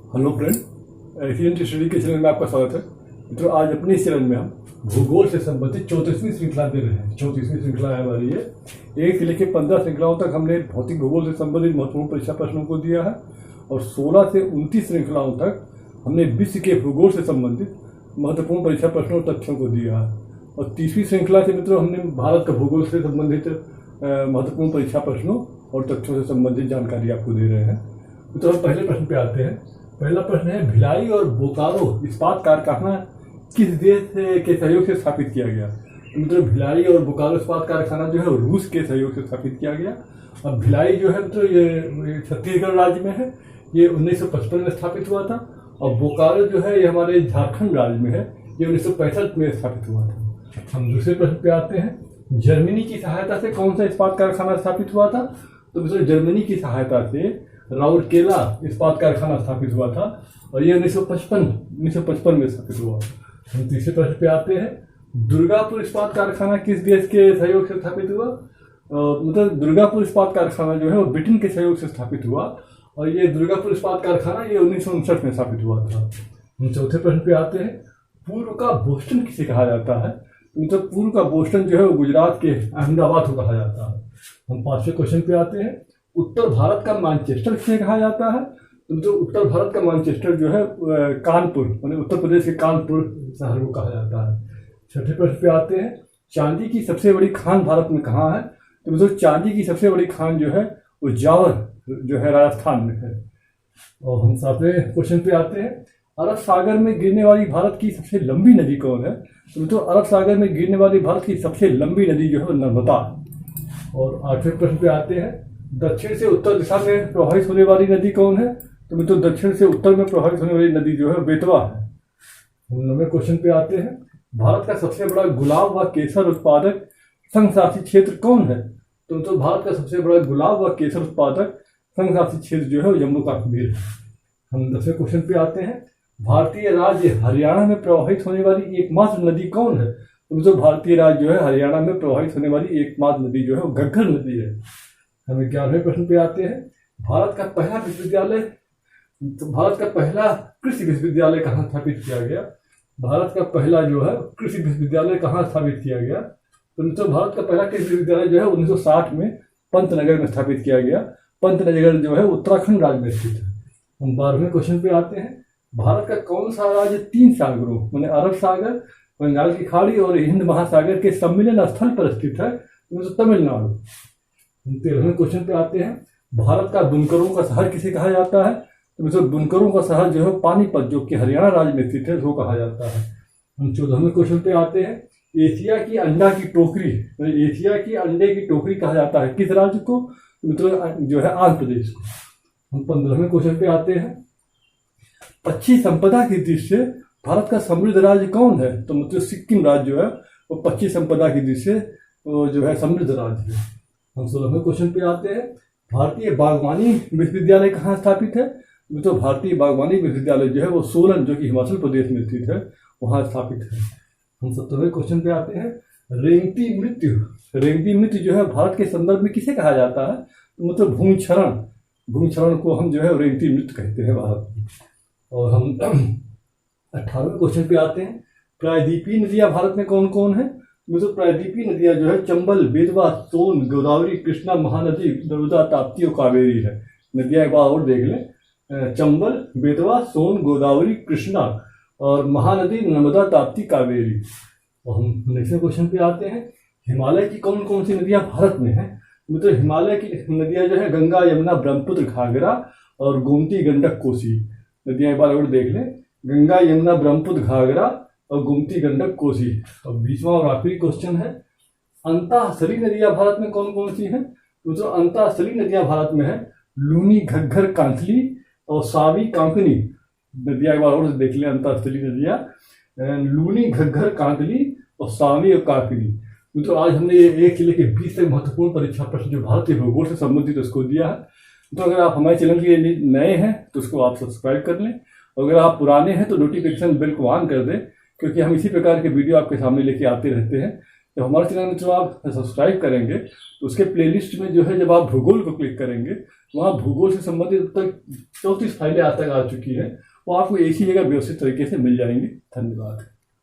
Hello friend, एफिएनटी study के channel में आपका स्वागत है। मित्रों, आज अपने इस चैनल में हम भूगोल से संबंधित 34वीं श्रृंखला दे रहे हैं। 34वीं श्रृंखला है हमारी ये। 1 से लेकर 15 श्रृंखलाओं तक हमने भौतिक भूगोल से संबंधित महत्वपूर्ण परीक्षा प्रश्नों को दिया है और 16 से 29 श्रृंखलाओं तक हमने विश्व के भूगोल से संबंधित महत्वपूर्ण परीक्षा प्रश्नों और तथ्यों को दिया है। और 30वीं श्रृंखला से मित्रों हमने भारत का भूगोल से संबंधित महत्वपूर्ण परीक्षा प्रश्नों और तथ्यों से संबंधित जानकारी आपको दे रहे हैं। तो हम पहले प्रश्न पे आते हैं। पहला प्रश्न है, भिलाई और बोकारो इस्पात कारखाना किस देश के सहयोग से स्थापित किया गया? मतलब भिलाई और बोकारो इस्पात कारखाना जो है रूस के सहयोग से स्थापित किया गया। अब भिलाई जो है तो ये छत्तीसगढ़ राज्य में है, ये 1955 में स्थापित हुआ था। और बोकारो जो है ये हमारे झारखंड राज्य में है, ये 1965 में स्थापित हुआ था। हम दूसरे प्रश्न पे आते हैं, जर्मनी की सहायता से कौन सा इस्पात कारखाना स्थापित हुआ था? तो जर्मनी की सहायता से राउरकेला इस्पात कारखाना स्थापित हुआ था और ये 1955 में स्थापित हुआ। हम तीसरे प्रश्न पे आते हैं, दुर्गापुर इस्पात कारखाना किस देश के सहयोग से स्थापित हुआ? मतलब दुर्गापुर इस्पात कारखाना जो है वो ब्रिटेन के सहयोग से स्थापित हुआ और ये दुर्गापुर इस्पात कारखाना ये 1959 में स्थापित हुआ था। हम चौथे प्रश्न पे आते हैं, पूर्व का बोस्टन किसे कहा जाता है? मतलब पूर्व का बोस्टन जो है वो गुजरात के अहमदाबाद को कहा जाता है। हम पांचवें क्वेश्चन पे आते हैं, उत्तर भारत का मैनचेस्टर किसे कहा जाता है? तो उत्तर भारत का मैनचेस्टर जो है कानपुर, मतलब उत्तर प्रदेश के कानपुर शहर को कहा जाता है। छठे प्रश्न पे आते हैं, चांदी की सबसे बड़ी खान भारत में कहाँ है? तो चांदी की सबसे बड़ी खान जो है वो जावर जो है राजस्थान में है। और हम सातवें क्वेश्चन पे आते हैं, अरब सागर में गिरने वाली भारत की सबसे लंबी नदी कौन है? तो अरब सागर में गिरने वाली भारत की सबसे लंबी नदी जो है वो नर्मदा है। और आठवें प्रश्न पे आते हैं, दक्षिण से उत्तर दिशा में प्रवाहित होने वाली नदी कौन है? तो दक्षिण से उत्तर में प्रवाहित होने वाली नदी जो है बेतवा है। हम 9वें क्वेश्चन पे आते हैं, भारत का सबसे बड़ा गुलाब व केसर उत्पादक संघ शासित क्षेत्र कौन है? तो भारत का सबसे बड़ा गुलाब व केसर उत्पादक संघ शासित क्षेत्र जो है वो जम्मू कश्मीर है। हम 10वें क्वेश्चन पे आते हैं, भारतीय राज्य हरियाणा में प्रवाहित होने वाली एकमात्र नदी कौन है? तो भारतीय राज्य जो है हरियाणा में प्रवाहित होने वाली एकमात्र नदी जो है वो घग्गर नदी है। हम 11वें प्रश्न पे आते हैं, भारत का पहला विश्वविद्यालय, भारत का पहला कृषि विश्वविद्यालय कहाँ स्थापित किया गया? भारत का पहला जो है कृषि विश्वविद्यालय कहाँ स्थापित किया गया? तो भारत का पहला कृषि विश्वविद्यालय जो है 1960 में पंतनगर में स्थापित किया गया। पंतनगर जो है उत्तराखंड राज्य में स्थित है। हम 12वें क्वेश्चन पे आते हैं, भारत का कौन सा राज्य 3 सागरों मैंने अरब सागर, बंगाल की खाड़ी और हिंद महासागर के सम्मिलन स्थल पर स्थित है? तो तमिलनाडु। 13वें क्वेश्चन पे आते हैं, भारत का बुनकरों का शहर किसे कहा जाता है? तो बुनकरों का शहर जो है पानीपत जो कि हरियाणा राज्य में स्थित है वो कहा जाता है। हम 14वें क्वेश्चन पे आते हैं, एशिया की अंडा की टोकरी, एशिया की अंडे की टोकरी कहा जाता है किस राज्य को? मतलब जो है आंध्र प्रदेश को। हम 15वें क्वेश्चन पे आते हैं, पक्षी संपदा की दृष्टि से भारत का समृद्ध राज्य कौन है? तो मतलब सिक्किम राज्य जो है वो पक्षी संपदा की दृष्टि से जो है समृद्ध राज्य है। हम 16वें क्वेश्चन पे आते हैं, भारतीय बागवानी विश्वविद्यालय कहाँ स्थापित है? तो भारतीय बागवानी विश्वविद्यालय जो है वो सोलन जो कि हिमाचल प्रदेश में स्थित है वहाँ स्थापित है। हम 17वें क्वेश्चन पे आते हैं, रेंगती मृत्यु जो है भारत के संदर्भ में किसे कहा जाता है? तो मतलब भूमिक्षरण को हम जो है रेंगती मृत्यु कहते हैं भारत में। और हम 18वें क्वेश्चन पे आते हैं, प्रायद्वीपीय नदियाँ भारत में कौन कौन है? मतलब प्रायद्वीपीय नदियाँ जो है चंबल, बेतवा, सोन, गोदावरी, कृष्णा, महानदी, नर्मदा, ताप्ती और कावेरी है। नदियाँ एक बार और देख लें, चंबल, बेतवा, सोन, गोदावरी, कृष्णा और महानदी, नर्मदा, ताप्ती, कावेरी। और हम नेक्स्ट क्वेश्चन पे आते हैं, हिमालय की कौन कौन सी नदियाँ भारत में है? मतलब हिमालय की नदियाँ जो है गंगा, यमुना, ब्रह्मपुत्र, घाघरा और गोमती, गंडक, कोसी। नदियाँ एक बार और देख लें, गंगा, यमुना, ब्रह्मपुत्र, घाघरा और गोमती, गंडक, कोसी। और 20वां और आखिरी क्वेश्चन है, अंतःस्थलीय नदियाँ भारत में कौन कौन सी हैं? तो जो अंतःस्थलीय नदियाँ भारत में है लूनी, घग्गर, कांथली और सावी, कांकनी। नदियाँ एक बार और देख लें, अंतःस्थलीय नदियाँ लूनी, घग्गर, कांकली और सावी और कांकनी। तो आज हमने ये 1 से लेकर 20 तक महत्वपूर्ण परीक्षा प्रश्न जो भारतीय भूगोल से संबंधित उसको दिया है। तो अगर आप हमारे चैनल के लिए नए हैं तो उसको आप सब्सक्राइब कर लें, और अगर आप पुराने हैं तो नोटिफिकेशन बेल को ऑन कर दें, क्योंकि हम इसी प्रकार के वीडियो आपके सामने लेके आते रहते हैं। जब हमारे चैनल में जो आप सब्सक्राइब करेंगे तो उसके प्लेलिस्ट में जो है जब आप भूगोल को क्लिक करेंगे वहाँ भूगोल से संबंधित अब तक 34 फाइलें आज तक आ चुकी हैं, वो आपको एक ही जगह व्यवस्थित तरीके से मिल जाएंगी। धन्यवाद।